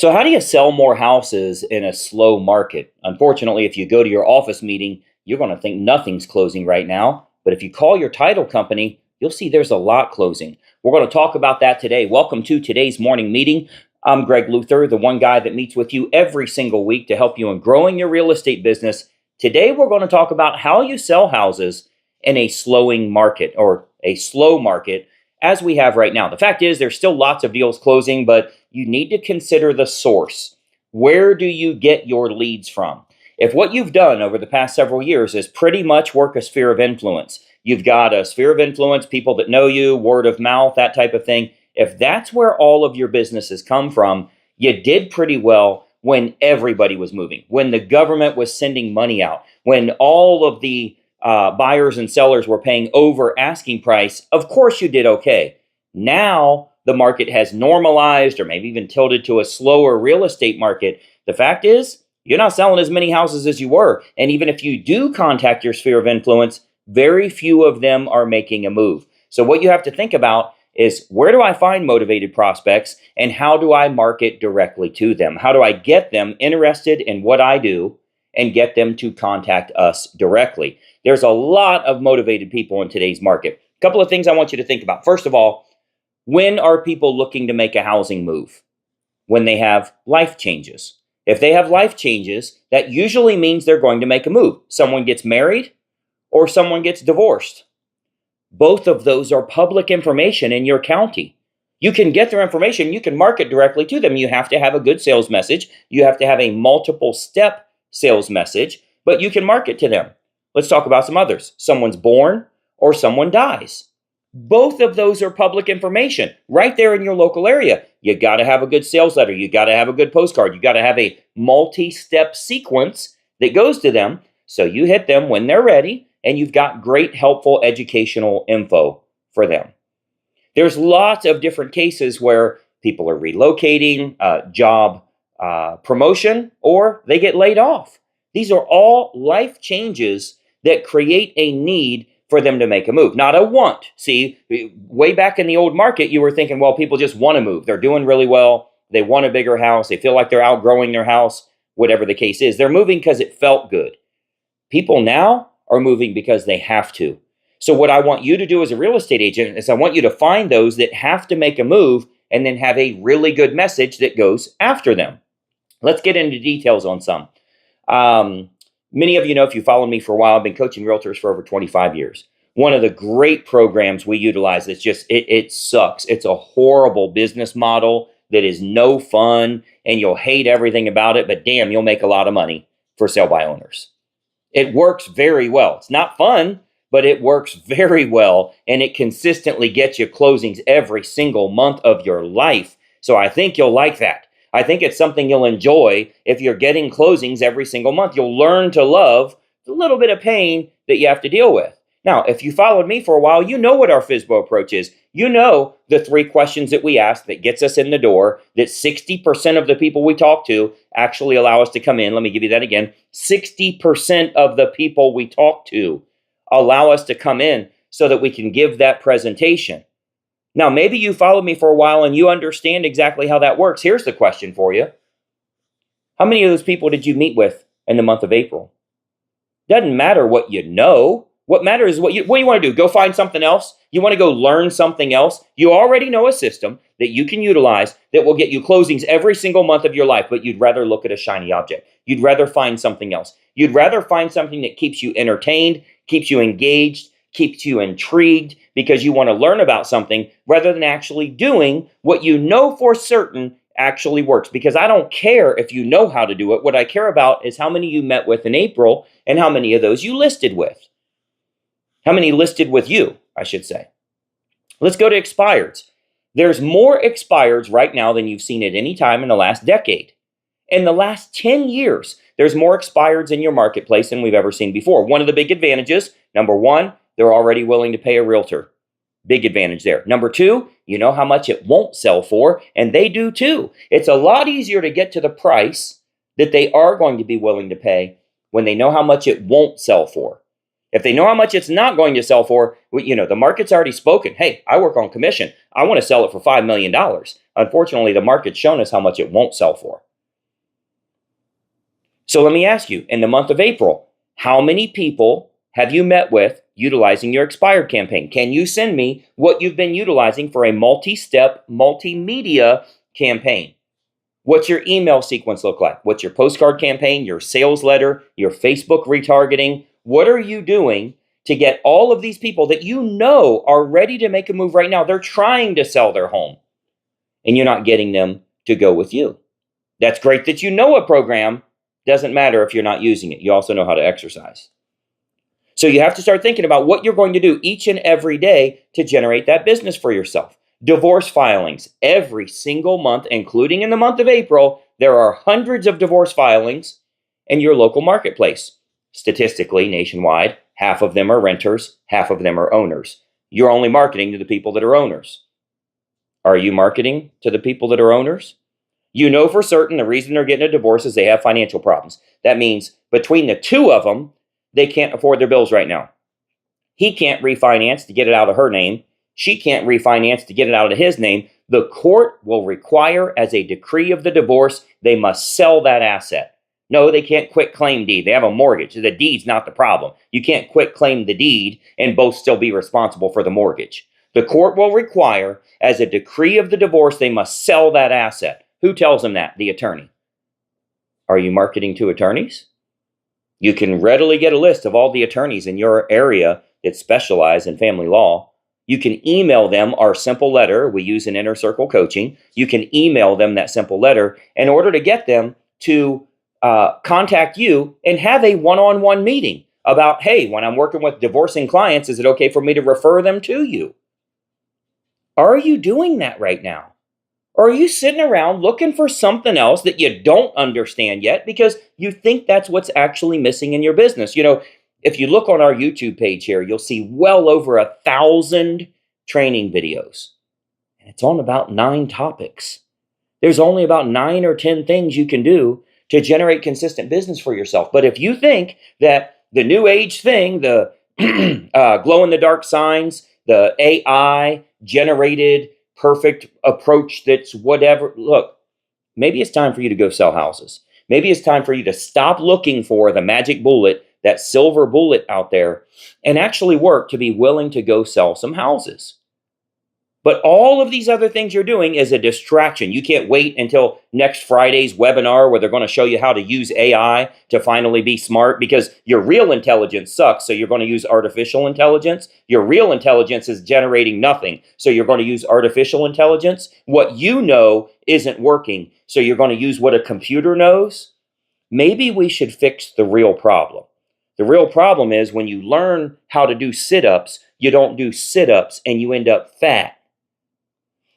So, how do you sell more houses in a slow market? Unfortunately, if you go to your office meeting, you're going to think nothing's closing right now. But if you call your title company, you'll see there's a lot closing. We're going to talk about that today. Welcome to today's morning meeting. I'm Greg Luther, the one guy that meets with you every single week to help you in growing your real estate business. Today, we're going to talk about how you sell houses in a slowing market or a slow market as we have right now. The fact is, there's still lots of deals closing, but you need to consider the source. Where do you get your leads from? If what you've done over the past several years is pretty much work a sphere of influence, you've got a sphere of influence, people that know you, word of mouth, that type of thing. If that's where all of your businesses come from, you did pretty well when everybody was moving, when the government was sending money out, when all of the buyers and sellers were paying over asking price. Of course you did okay. Now the market has normalized or maybe even tilted to a slower real estate market. The fact is, you're not selling as many houses as you were. And even if you do contact your sphere of influence, very few of them are making a move. So what you have to think about is, where do I find motivated prospects and how do I market directly to them? How do I get them interested in what I do and get them to contact us directly? There's a lot of motivated people in today's market. A couple of things I want you to think about. First of all, when are people looking to make a housing move? When they have life changes. If they have life changes, that usually means they're going to make a move. Someone gets married or someone gets divorced. Both of those are public information in your county. You can get their information. You can market directly to them. You have to have a good sales message. You have to have a multiple step sales message, but you can market to them. Let's talk about some others. Someone's born or someone dies. Both of those are public information right there in your local area. You got to have a good sales letter. You got to have a good postcard. You got to have a multi-step sequence that goes to them. So you hit them when they're ready and you've got great, helpful educational info for them. There's lots of different cases where people are relocating, job promotion, or they get laid off. These are all life changes that create a need for them to make a move, not a want. See, way back in the old market, you were thinking, well, people just want to move. They're doing really well. They want a bigger house. They feel like they're outgrowing their house, whatever the case is. They're moving because it felt good. People now are moving because they have to. So what I want you to do as a real estate agent is I want you to find those that have to make a move and then have a really good message that goes after them. Let's get into details on some. Many of you know, if you followed me for a while, I've been coaching realtors for over 25 years. One of the great programs we utilize that's just, it sucks. It's a horrible business model that is no fun and you'll hate everything about it, but damn, you'll make a lot of money for sell by owners. It works very well. It's not fun, but it works very well and it consistently gets you closings every single month of your life. So I think you'll like that. I think it's something you'll enjoy if you're getting closings every single month. You'll learn to love the little bit of pain that you have to deal with. Now, if you followed me for a while, you know what our FSBO approach is. You know the 3 questions that we ask that gets us in the door, that 60% of the people we talk to actually allow us to come in. Let me give you that again. 60% of the people we talk to allow us to come in so that we can give that presentation. Now, maybe you followed me for a while and you understand exactly how that works. Here's the question for you. How many of those people did you meet with in the month of April? Doesn't matter what you know. What matters is what you want to do. Go find something else. You want to go learn something else. You already know a system that you can utilize that will get you closings every single month of your life, but you'd rather look at a shiny object. You'd rather find something else. You'd rather find something that keeps you entertained, keeps you engaged, keeps you intrigued because you want to learn about something rather than actually doing what you know for certain actually works. Because I don't care if you know how to do it. What I care about is how many you met with in April and how many of those you listed with. How many listed with you, I should say. Let's go to expireds. There's more expireds right now than you've seen at any time in the last decade. In the last 10 years, there's more expireds in your marketplace than we've ever seen before. One of the big advantages, number one, they're already willing to pay a realtor. Big advantage there. Number two, you know how much it won't sell for, and they do too. It's a lot easier to get to the price that they are going to be willing to pay when they know how much it won't sell for. If they know how much it's not going to sell for, the market's already spoken. Hey, I work on commission. I want to sell it for $5 million. Unfortunately, the market's shown us how much it won't sell for. So let me ask you, in the month of April, how many people have you met with utilizing your expired campaign? Can you send me what you've been utilizing for a multi-step, multimedia campaign? What's your email sequence look like? What's your postcard campaign, your sales letter, your Facebook retargeting? What are you doing to get all of these people that you know are ready to make a move right now? They're trying to sell their home, and you're not getting them to go with you. That's great that you know a program. Doesn't matter if you're not using it. You also know how to exercise. So you have to start thinking about what you're going to do each and every day to generate that business for yourself. Divorce filings. Every single month, including in the month of April, there are hundreds of divorce filings in your local marketplace. Statistically, nationwide, half of them are renters, half of them are owners. You're only marketing to the people that are owners. Are you marketing to the people that are owners? You know for certain the reason they're getting a divorce is they have financial problems. That means between the two of them, they can't afford their bills right now. He can't refinance to get it out of her name. She can't refinance to get it out of his name. The court will require, as a decree of the divorce, they must sell that asset. No, they can't quit claim deed. They have a mortgage. The deed's not the problem. You can't quit claim the deed and both still be responsible for the mortgage. The court will require, as a decree of the divorce, they must sell that asset. Who tells them that? The attorney. Are you marketing to attorneys? You can readily get a list of all the attorneys in your area that specialize in family law. You can email them our simple letter. We use an inner circle coaching. You can email them that simple letter in order to get them to contact you and have a one-on-one meeting about, hey, when I'm working with divorcing clients, is it okay for me to refer them to you? Are you doing that right now? Or are you sitting around looking for something else that you don't understand yet because you think that's what's actually missing in your business? You know, if you look on our YouTube page here, you'll see well over 1,000 training videos. And it's on about 9 topics. There's only about 9 or 10 things you can do to generate consistent business for yourself. But if you think that the new age thing, the glow-in-the-dark signs, the AI generated perfect approach that's whatever. Look, maybe it's time for you to go sell houses. Maybe it's time for you to stop looking for the magic bullet, that silver bullet out there, and actually work to be willing to go sell some houses. But all of these other things you're doing is a distraction. You can't wait until next Friday's webinar where they're going to show you how to use AI to finally be smart, because your real intelligence sucks, so you're going to use artificial intelligence. Your real intelligence is generating nothing, so you're going to use artificial intelligence. What you know isn't working, so you're going to use what a computer knows. Maybe we should fix the real problem. The real problem is when you learn how to do sit-ups, you don't do sit-ups and you end up fat.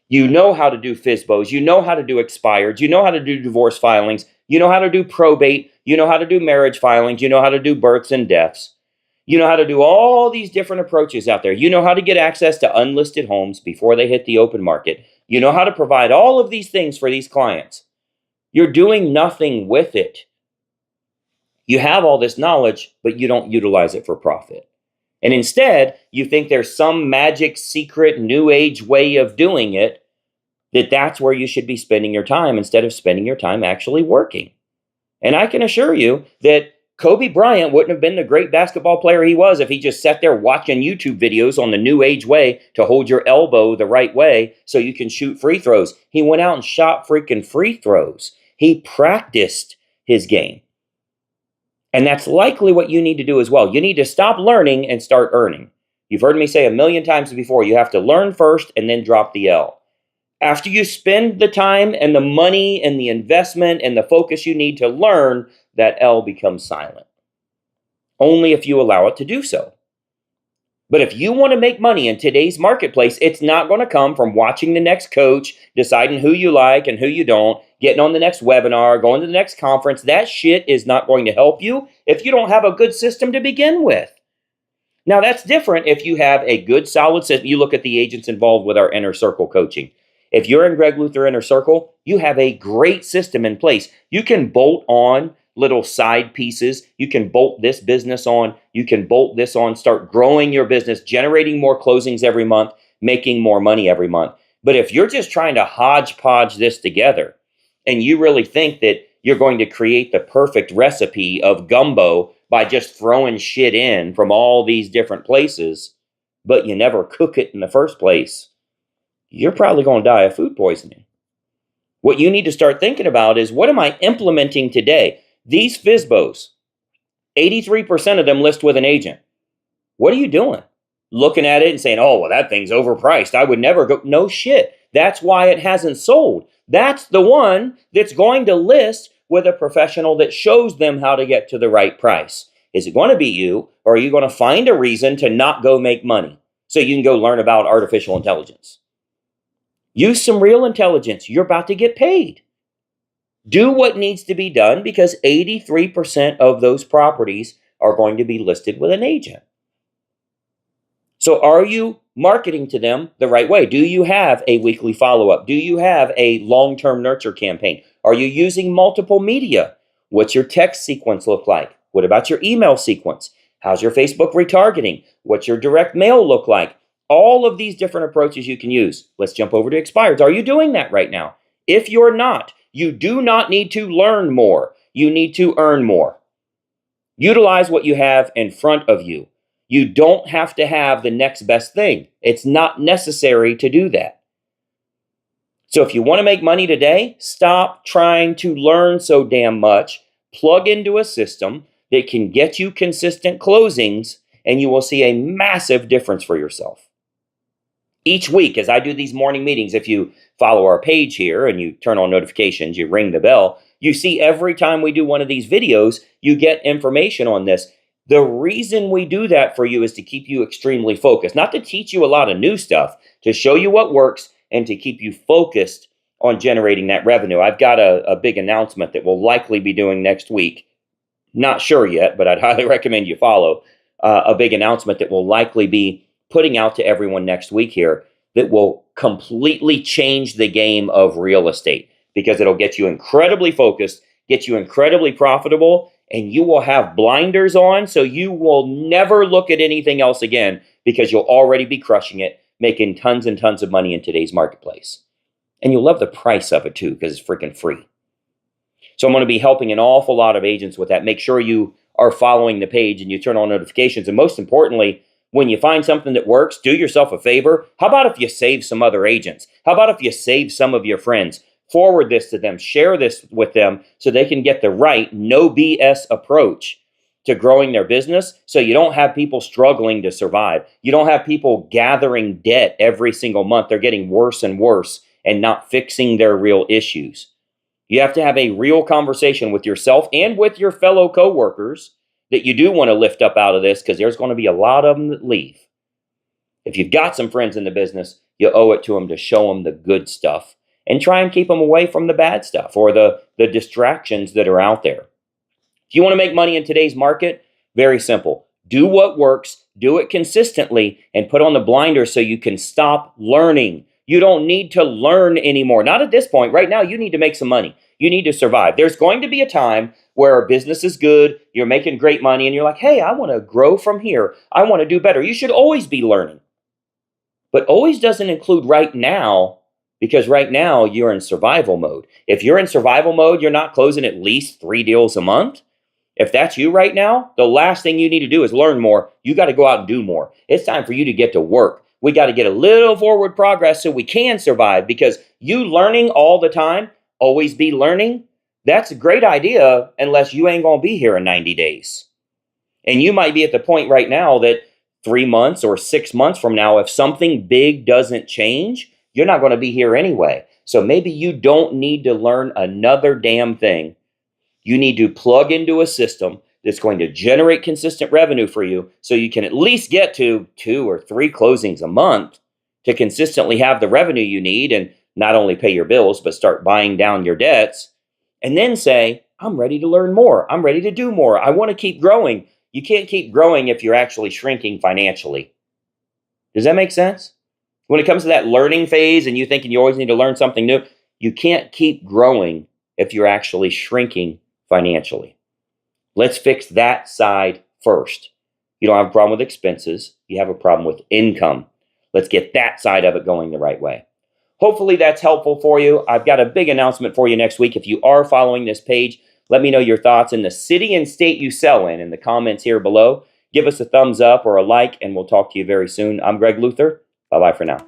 You know how to do FSBOs, you know how to do expireds, you know how to do divorce filings, you know how to do probate, you know how to do marriage filings, you know how to do births and deaths. You know how to do all these different approaches out there. You know how to get access to unlisted homes before they hit the open market. You know how to provide all of these things for these clients. You're doing nothing with it. You have all this knowledge, but you don't utilize it for profit. And instead, you think there's some magic, secret, new age way of doing it, that's where you should be spending your time instead of spending your time actually working. And I can assure you that Kobe Bryant wouldn't have been the great basketball player he was if he just sat there watching YouTube videos on the new age way to hold your elbow the right way so you can shoot free throws. He went out and shot freaking free throws. He practiced his game. And that's likely what you need to do as well. You need to stop learning and start earning. You've heard me say a million times before, you have to learn first and then drop the L. After you spend the time and the money and the investment and the focus you need to learn, that L becomes silent. Only if you allow it to do so. But if you want to make money in today's marketplace, it's not going to come from watching the next coach, deciding who you like and who you don't, getting on the next webinar, going to the next conference. That shit is not going to help you if you don't have a good system to begin with. Now, that's different if you have a good, solid system. You look at the agents involved with our Inner Circle coaching. If you're in Greg Luther Inner Circle, you have a great system in place. You can bolt on little side pieces. You can bolt this business on. You can bolt this on, start growing your business, generating more closings every month, making more money every month. But if you're just trying to hodgepodge this together and you really think that you're going to create the perfect recipe of gumbo by just throwing shit in from all these different places, but you never cook it in the first place, you're probably going to die of food poisoning. What you need to start thinking about is, what am I implementing today? These FSBOs, 83% of them list with an agent. What are you doing? Looking at it and saying, oh, well, that thing's overpriced. I would never go. No shit. That's why it hasn't sold. That's the one that's going to list with a professional that shows them how to get to the right price. Is it going to be you, or are you going to find a reason to not go make money so you can go learn about artificial intelligence? Use some real intelligence. You're about to get paid. Do what needs to be done, because 83% of those properties are going to be listed with an agent. So are you marketing to them the right way? Do you have a weekly follow-up? Do you have a long-term nurture campaign? Are you using multiple media? What's your text sequence look like? What about your email sequence? How's your Facebook retargeting? What's your direct mail look like? All of these different approaches you can use. Let's jump over to expireds. Are you doing that right now? If you're not, you do not need to learn more. You need to earn more. Utilize what you have in front of you. You don't have to have the next best thing. It's not necessary to do that. So if you want to make money today, stop trying to learn so damn much. Plug into a system that can get you consistent closings, and you will see a massive difference for yourself. Each week, as I do these morning meetings, if you follow our page here and you turn on notifications, you ring the bell, you see every time we do one of these videos, you get information on this. The reason we do that for you is to keep you extremely focused, not to teach you a lot of new stuff, to show you what works and to keep you focused on generating that revenue. I've got a big announcement that we'll likely be doing next week. Not sure yet, but I'd highly recommend you follow a big announcement that we'll likely be putting out to everyone next week here that will completely change the game of real estate, because it'll get you incredibly focused, get you incredibly profitable, and you will have blinders on, so you will never look at anything else again, because you'll already be crushing it, making tons and tons of money in today's marketplace. And you'll love the price of it too, because it's freaking free. So I'm going to be helping an awful lot of agents with that. Make sure you are following the page and you turn on notifications. And most importantly, when you find something that works, do yourself a favor. How about if you save some other agents? How about if you save some of your friends? Forward this to them, share this with them so they can get the right, no BS approach to growing their business, so you don't have people struggling to survive. You don't have people gathering debt every single month. They're getting worse and worse and not fixing their real issues. You have to have a real conversation with yourself and with your fellow coworkers that you do want to lift up out of this, because there's going to be a lot of them that leave. If you've got some friends in the business, you owe it to them to show them the good stuff and try and keep them away from the bad stuff or the distractions that are out there. If you want to make money in today's market, very simple. Do what works, do it consistently, and put on the blinders so you can stop learning. You don't need to learn anymore. Not at this point. Right now, you need to make some money. You need to survive. There's going to be a time where a business is good, you're making great money, and you're like, hey, I want to grow from here. I want to do better. You should always be learning. But always doesn't include right now, because right now you're in survival mode. If you're in survival mode, you're not closing at least 3 deals a month. If that's you right now, the last thing you need to do is learn more. You got to go out and do more. It's time for you to get to work. We got to get a little forward progress so we can survive, because you learning all the time, always be learning, that's a great idea unless you ain't going to be here in 90 days. And you might be at the point right now that 3 months or 6 months from now, if something big doesn't change, you're not going to be here anyway. So maybe you don't need to learn another damn thing. You need to plug into a system that's going to generate consistent revenue for you, so you can at least get to 2 or 3 closings a month to consistently have the revenue you need and not only pay your bills, but start buying down your debts. And then say, I'm ready to learn more. I'm ready to do more. I want to keep growing. You can't keep growing if you're actually shrinking financially. Does that make sense? When it comes to that learning phase and you thinking you always need to learn something new, you can't keep growing if you're actually shrinking financially. Let's fix that side first. You don't have a problem with expenses. You have a problem with income. Let's get that side of it going the right way. Hopefully that's helpful for you. I've got a big announcement for you next week. If you are following this page, let me know your thoughts in the city and state you sell in the comments here below. Give us a thumbs up or a like, and we'll talk to you very soon. I'm Greg Luther. Bye-bye for now.